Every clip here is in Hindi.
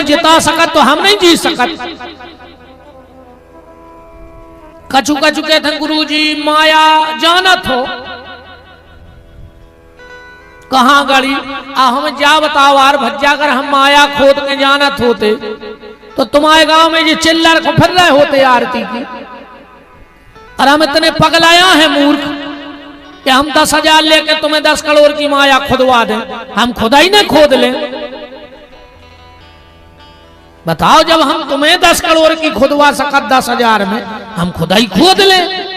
जिता सकत तो हम नहीं जीत सकत। कछु कछु कहते गुरु जी माया जानत हो कहाँ गड़ी आ हम जा बताओ आर भज्जा कर हम माया खोद के जानत होते तो तुम्हारे गांव में ये चिल्लर को फिर रहे होते आरती की। और हम इतने पगलाया है मूर्ख कि हम 10,000 लेके तुम्हें 10 करोड़ की माया खुदवा दें, हम खुदा ही नहीं खोद लें। बताओ जब हम तुम्हें 10 करोड़ की खुदवा सकत 10,000 में, हम खुदा ही खोद लें।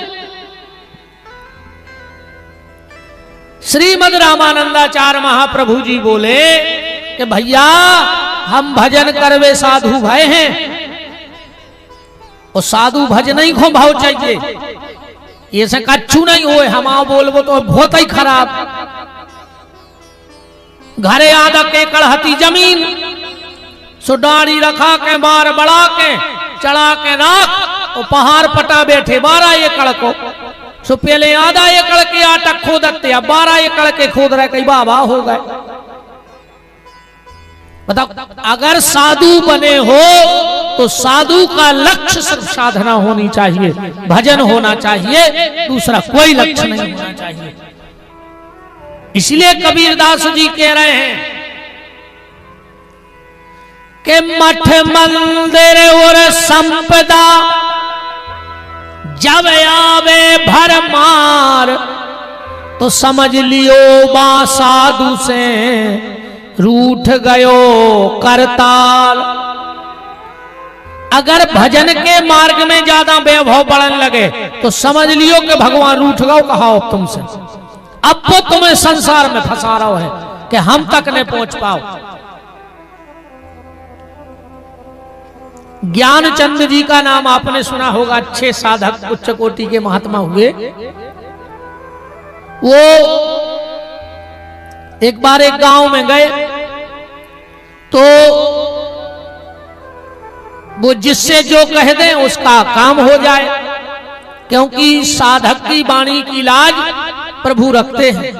श्रीमद रामानंदाचार्य महाप्रभु जी बोले कि भैया हम भजन करवे साधु भय हैं, और साधु भजन ही को भाव चाहिए, ये से कच्चू नहीं होए हम आओ बोलबो तो बहुत ही खराब। घरे आधा के कड़हती जमीन सुडारी रखा के बार बढ़ा के चढ़ा के राख, और पहाड़ पटा बैठे 12 एकड़ को। सो पहले आधा एकड़ के आटा खोदते, अब 12 एकड़ के खोद रहे, कई बाबा हो गए। बताओ अगर साधु बने हो तो साधु का लक्ष्य सिर्फ साधना होनी चाहिए, भजन होना चाहिए, दूसरा कोई लक्ष्य नहीं होना चाहिए। इसलिए कबीरदास जी कह रहे हैं कि मठ मंदिर और संपदा जब आवे भरमार, तो समझ लियो बा साधु से रूठ गयो करताल। अगर भजन के मार्ग में ज्यादा वैभव बढ़ने लगे तो समझ लियो कि भगवान रूठ गयो कहा तुमसे। अब वो तुम्हें संसार में फंसा रहा है कि हम तक नहीं पहुंच पाओ। ज्ञानचंद जी का नाम आपने सुना होगा, अच्छे साधक उच्च कोटि के महात्मा हुए। वो एक बार एक गांव में गए तो वो जिससे जो कह दें उसका काम हो जाए, क्योंकि साधक की वाणी की लाज प्रभु रखते हैं।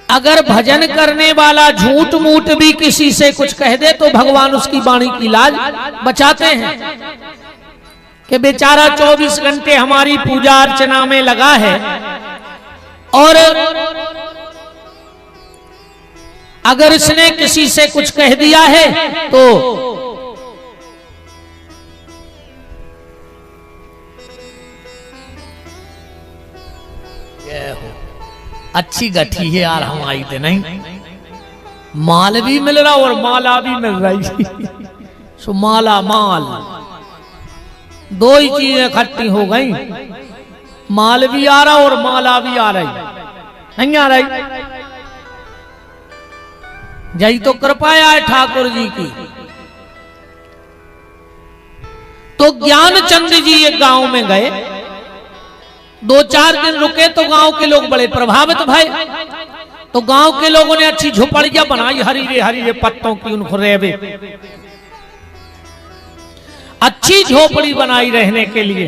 अगर भजन करने वाला झूठ मूठ भी किसी से कुछ कह दे तो भगवान उसकी वाणी की लाज बचाते हैं कि बेचारा 24 घंटे हमारी पूजा अर्चना में लगा है, और अगर इसने किसी से कुछ कह दिया है तो अच्छी गठी है यार हमारी तो नहीं, माल भी मिल रहा और माला भी मिल रही। सो माला माल दो ही चीजें इकट्ठी हो गई, माल भी आ रहा और माला भी आ रही। नहीं आ रही, जय तो कृपा है ठाकुर जी की। तो ज्ञानचंद जी एक गांव में गए, 2-4 दिन रुके तो गांव के लोग बड़े प्रभावित भय। तो गांव के लोगों ने अच्छी झोपड़ियां बनाई, हरीरे हरीरे पत्तों की, उनको रेबे अच्छी झोपड़ी बनाई रहने के लिए।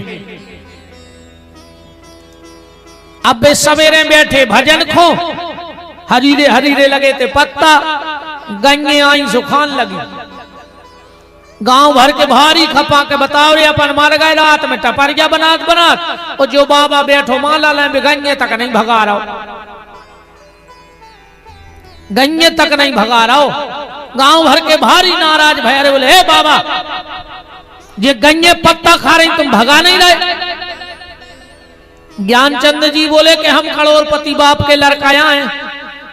अब वे सवेरे बैठे भजन खो, हरीरे हरीरे लगे थे पत्ता, गंगे आई सुखान लगी। गांव भर के भारी खपा के बताओ रे अपन मर गए रात में टपरिया बनात बनात, और जो बाबा बैठो माला ले गंगे तक नहीं भगा रहा, गंगे तक नहीं भगा रहा। गांव भर के भारी नाराज भैया बोले, हे बाबा ये गंगे पत्ता खा रही तुम भगा नहीं रहे। ज्ञानचंद जी बोले कि हम करोड़पति बाप के लड़काया हैं,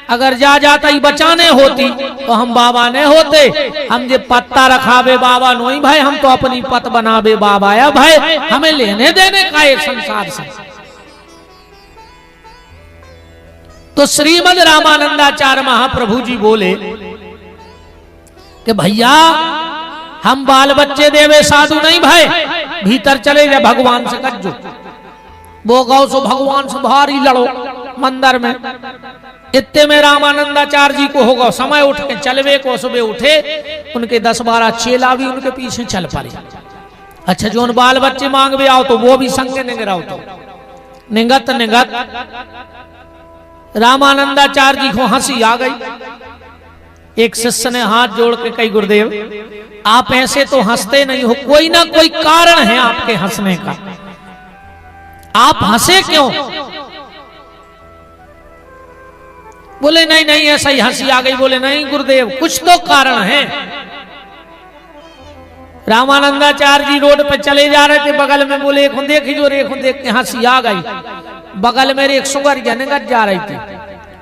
अगर जा जाता ही बचाने होती तो हम बाबा ने होते। हम जे पत्ता रखावे बाबा नहीं भाई, हम तो अपनी पत बनावे बाबा या भाई, हमें लेने देने का एक संसार से। तो श्रीमद रामानंदाचार्य महाप्रभु जी बोले कि भैया हम बाल बच्चे देवे साधु नहीं भाई, भीतर चले जाए भगवान से कज्जो, वो गौ सो भगवान से भारी लड़ो मंदिर में। इतने में रामानंदाचार्य जी को होगा समय उठ के चलवे को, सुबह उठे उनके 10-12 चेला भी उनके पीछे चल पड़े। अच्छा जो उन बाल बच्चे मांगवे आओ तो वो भी संगे निगराओ, तो निगत निगत रामानंदाचार्य जी को हंसी आ गई। एक शिष्य ने हाथ जोड़ के कही, गुरुदेव आप ऐसे तो हंसते नहीं हो, कोई ना कोई कारण है आपके हंसने का, आप हंसे क्यों? बोले नहीं नहीं ऐसा ही हंसी आ गई। बोले नहीं गुरुदेव कुछ तो कारण है। रामानंदाचार्य जी रोड पे चले जा रहे थे, बगल में बोले एक देखी जो रेख देख के हंसी आ गई। बगल में एक सुगर जनगत जा रही थी,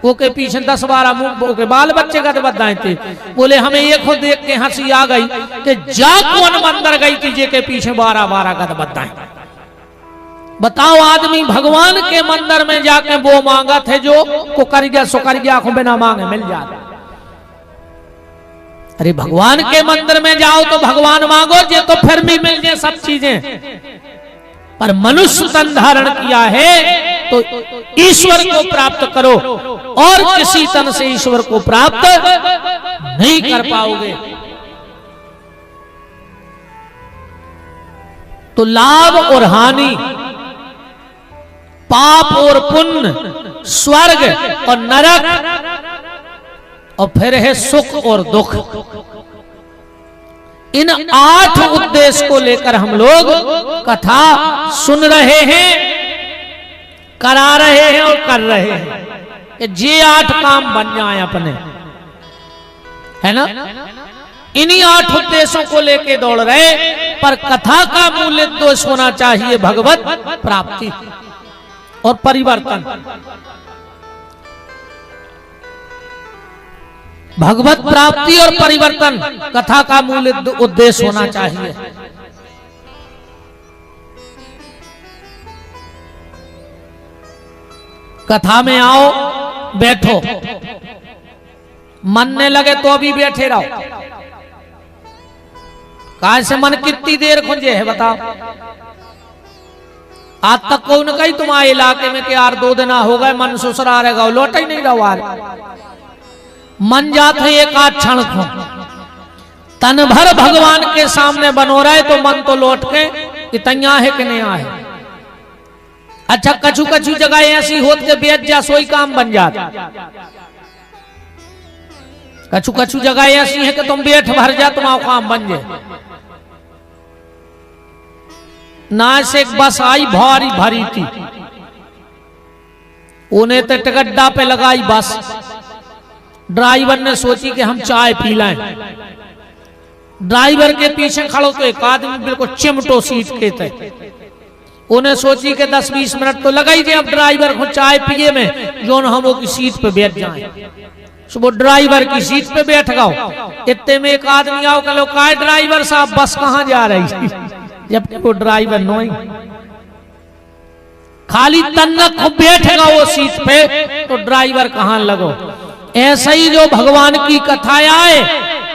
वो के पीछे 10-12 मुंह के बाल बच्चे का बदाए थे। बोले हमें एक देख के हंसी आ गई कि जा कौन मंदिर गई थी जे के पीछे 12-12 गद बदाए। बताओ आदमी भगवान के मंदिर में जाके वो मांगा थे जो को कर गया सो कर गया, आंखों बिना मांगे मिल जाता। अरे भगवान के मंदिर में जाओ तो भगवान मांगो जे तो फिर भी मिल जाए सब चीजें, पर मनुष्य तन धारण किया है तो ईश्वर को प्राप्त करो, और किसी तन से ईश्वर को प्राप्त नहीं कर पाओगे। तो लाभ और हानि, पाप और पुण्य, स्वर्ग और नरक, और फिर है सुख और दुख। इन 8 उद्देश्य को लेकर हम लोग कथा सुन रहे हैं, करा रहे हैं और कर रहे हैं कि ये 8 काम बन जाए अपने, है ना। इन्हीं 8 उद्देश्यों को लेके दौड़ रहे, पर कथा का मूल उद्देश्य होना चाहिए भगवत प्राप्ति और परिवर्तन। भगवत प्राप्ति और परिवर्तन कथा का मूल उद्देश्य होना चाहिए। कथा में आओ, बैठो, मन ने लगे तो अभी बैठे रहो। कहां से मन कितनी देर खुंजे है बताओ। आज तक कौन कही तुम्हारे इलाके में कि यार 2 दिन हो गए मन ससुरा रहेगा, लौट ही नहीं रहा यार। मन जात है एक आध क्षण को, तन भर भगवान के सामने बनो रहे तो मन तो लौट के इतना है कि नहीं है। अच्छा कछु कछु जगह ऐसी होत के बेच जा सोई काम बन जाता। कछु कछु जगह ऐसी है कि तुम बेठ भर जा तुम्हारा काम बन जाए। ना से एक बस आई भारी भरी थी, उन्हें तो टिकट्टा पे लगाई बस। ड्राइवर ने सोची कि हम चाय पी लाएं। ड्राइवर के पीछे खड़ो तो एक आदमी बिल्कुल चिमटो सीट के थे। उन्हें सोची कि 10-20 मिनट तो लगा ही थे, अब ड्राइवर को चाय पिए में जो हम वो की सीट पे बैठ जाएं। वो ड्राइवर की सीट पे बैठ गओ। इतने में एक आदमी आओ कहो का ड्राइवर साहब बस कहाँ जा रही, जबकि वो ड्राइवर नो ही खाली तन्नक को बैठेगा वो सीट पे, तो ड्राइवर कहाँ लगो। ऐसा ही जो भगवान की कथा आए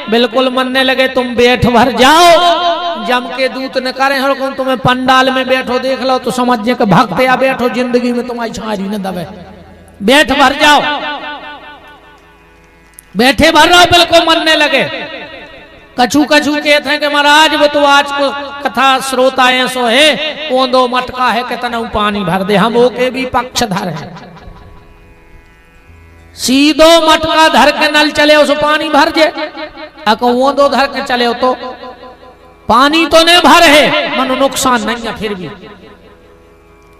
बिल्कुल मनने लगे तुम बैठ भर जाओ, जम के दूत न करें हर कौन तुम्हें पंडाल में बैठो देख लो तो समझे कि भक्त या बैठो जिंदगी में तुम्हारी छारी न दबे, बैठ भर जाओ। बैठे भर रहो बिल्कुल मनने लगे। कछु कछु कहते हैं कि महाराज वो तो आज को कथा श्रोता ऐसो है वो 2 मटका है कितना पानी भर दे, हम ओके भी पक्षधर है। सीधो मटका धर के नल चले उस पानी भर जे, अको वो 2 धर के चले हो तो पानी तो नहीं भर है, मनो नुकसान नहीं है फिर भी।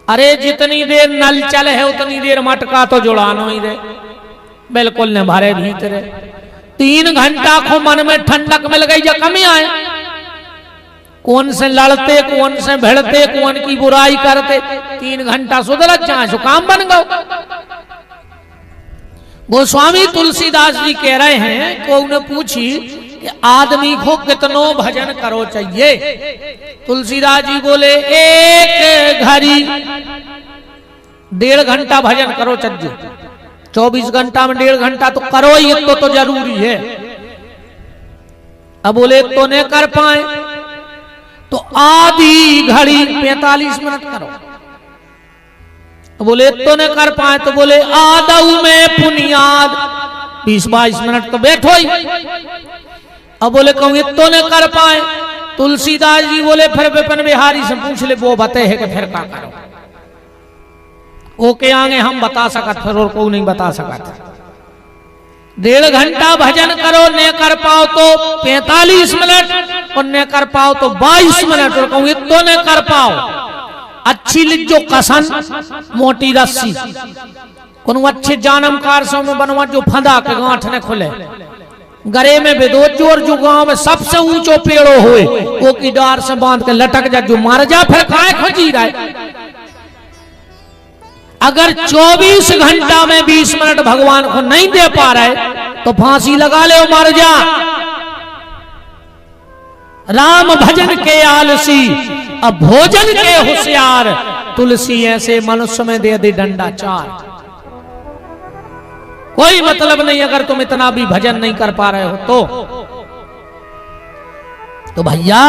अरे जितनी देर नल चले है उतनी देर मटका तो जुड़ानो ही दे, बिल्कुल न भरे भीतरे। 3 घंटा को मन में ठंडक मिल गई या कमी आए। कौन से लड़ते, कौन से भिड़ते, कौन की बुराई करते, 3 घंटा सुधर जाए सो काम बन गओ। गोस्वामी तुलसीदास जी कह रहे हैं को उन्हें पूछी कि आदमी को कितनो भजन करो चाहिए। तुलसीदास जी बोले एक घड़ी 1.5 घंटा भजन करो चाहिए। 24 घंटा में 1.5 घंटा तो करो ही, तो जरूरी है। अब बोले तो नहीं कर पाए तो आधी घड़ी 45 मिनट करो। बोले तो नहीं कर पाए तो बोले आदऊ में पुनियाद 20-22 मिनट तो बैठो ही। अब बोले कहूँ तो नहीं कर पाए, तुलसीदास जी बोले फिर विपिन बिहारी से पूछ ले वो बते है कि फिर क्या करो। ओके आगे हम बता सकत फिर और को नहीं बता सकत। 1.5 घंटा भजन करो, न कर पाओ तो 45 मिनट और न कर पाओ तो 22 मिनट, और कहूँ इतो न कर पाओ अच्छी लिजो कसन मोटी रस्सी कोनो अच्छे जानमकार सो में बनवा जो फंदा के गांठ ने खुले गरे में बेदो चोर जो गांव में सबसे ऊंचो पेड़ो हुए वो की डार से बांध के लटक जा, जो मर जा फिर काय खोजी रहा है। अगर 24 घंटा में 20 मिनट भगवान को नहीं दे पा रहे तो फांसी लगा ले, मर जा। राम भजन के आलसी अब भोजन के होशियार, तुलसी ऐसे मनुष्य में दे दे डंडा चार। कोई मतलब नहीं अगर तुम इतना भी भजन नहीं कर पा रहे हो तो भैया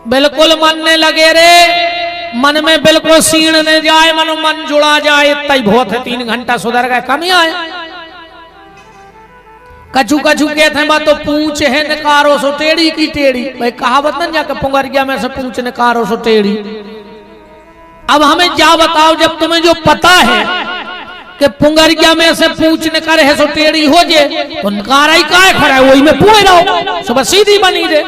बिल्कुल मन ने लगे रे, मन में बिल्कुल सीण न जाए, मन जुड़ा जाए, इतना ही बहुत है। 3 घंटा सुधर गए, कम ही आए। कछु कछु कहते हैं तो पूछ है निकारो सो टेढ़ी की टेढ़ी, भाई कहावत न जाके पुंगरिया में से पूछ निकारो सो टेढ़ी। अब हमें जा बताओ, जब तुम्हें जो पता है कि पुंगरिया में से पूछ निकर है सो टेढ़ी हो जे, तो निकारा ही काय खड़ा है, वही में पूछ रहो सुबह सीधी बनी दे।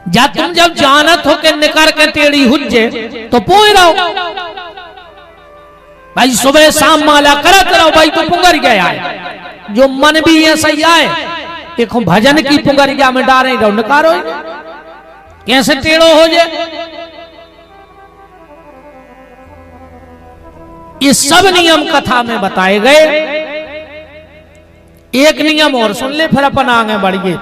जा तुम जब जानत हो कि निकर के टेढ़ी हुज्जे तो पूछ रहो भाई, सुबह शाम माला करत रहो भाई, तो पुंगरिया आए। जो मन भी ऐसा ही आए, देखो भजन की पुंगरिया में डारे रहो, निकारो कैसे टेढ़ो हो जाए। ये सब नियम कथा में बताए गए। एक नियम और सुन ले, फिर अपन आगे बढ़िए।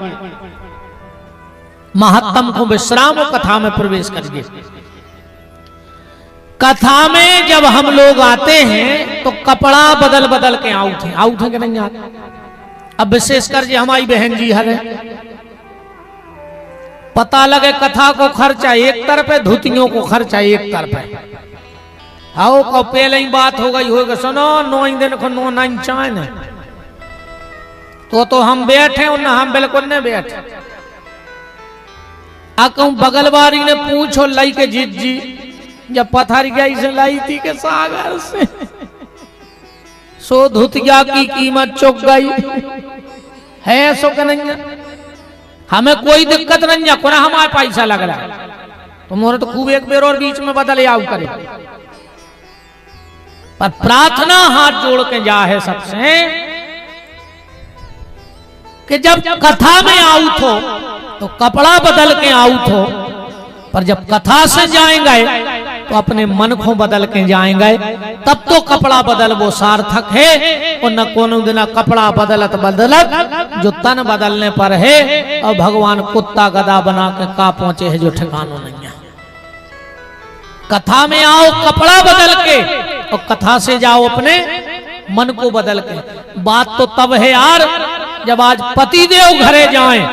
महत्तम को विश्राम कथा में प्रवेश करिए। कथा में जब हम लोग आते हैं तो कपड़ा बदल बदल के आउट है कि नहीं आते। अब विशेषकर जी हमारी बहन जी हरे, पता लगे कथा को खर्चा एक तरफ है, धुतियों को खर्चा एक तरफ है। आओ को पहले ही बात हो गई होगा, सुनो 9 दिन को 9 नहीं चाहे तो हम बैठे और ना हम बिल्कुल नहीं बैठे। कहूं बगल वाली ने पूछो लाई के जीत जी जब पथर गई से लाई थी के सागर से, सो धुतिया की कीमत चुक गई है, सो के नहीं हमें कोई दिक्कत नहीं है, कोना हमारे पैसा लग रहा है, तुम्हारे तो खूब एक बेर और बीच में बदले आओ करे। पर प्रार्थना हाथ जोड़ के जा है सबसे कि जब कथा में आउट हो तो कपड़ा बदल के आउट हो, पर जब कथा से जाएंगे तो अपने मन को बदल के जाएंगे, तब तो कपड़ा बदल वो सार्थक है। और न कोनो दिन कपड़ा बदलत बदलत जो तन बदलने पर है, और भगवान कुत्ता गधा बना के का पहुंचे है जो ठिकानों नहीं है। कथा में आओ कपड़ा बदल के, और कथा से जाओ अपने मन को बदल के। बात तो तब है यार जब आज पति देव घरे जाएं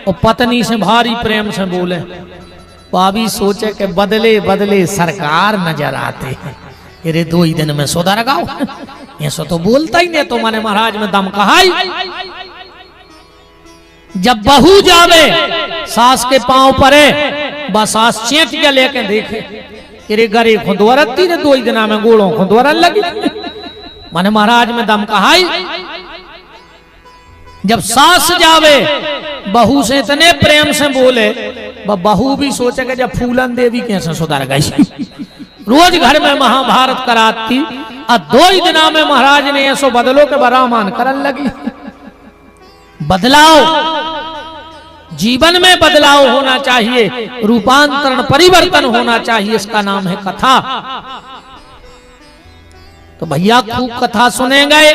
और पत्नी से भारी प्रेम से बोले, भाभी सोचे कि बदले बदले सरकार नजर आते हैं, अरे 2 ही दिन में सुधर गाओ, ऐसा तो बोलता ही नहीं, तो माने महाराज में दम कहाई। जब बहू जावे सास के पांव परे, बस सास चेटिया लेके देखे, अरे गरे खुदवरती ने 2 ही दिन में गोड़ों खुदवरन लगी, माने महाराज में दम कहाई। जब सास जावे बहू से इतने प्रेम से बोले, बहू भी सोचे कि जब फूलन देवी कैसे सुधर गई। रोज घर में महाभारत कराती, और 2 ही दिना में महाराज ने ऐसो बदलो के बरामान करन लगी। बदलाव जीवन में बदलाव होना चाहिए, रूपांतरण परिवर्तन होना चाहिए, इसका नाम है कथा। तो भैया खूब कथा सुने गए।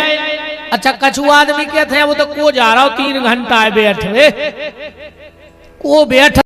अच्छा कछु आदमी कहते हैं वो तो को जा रहा हो 3 घंटा है बैठे, को बैठ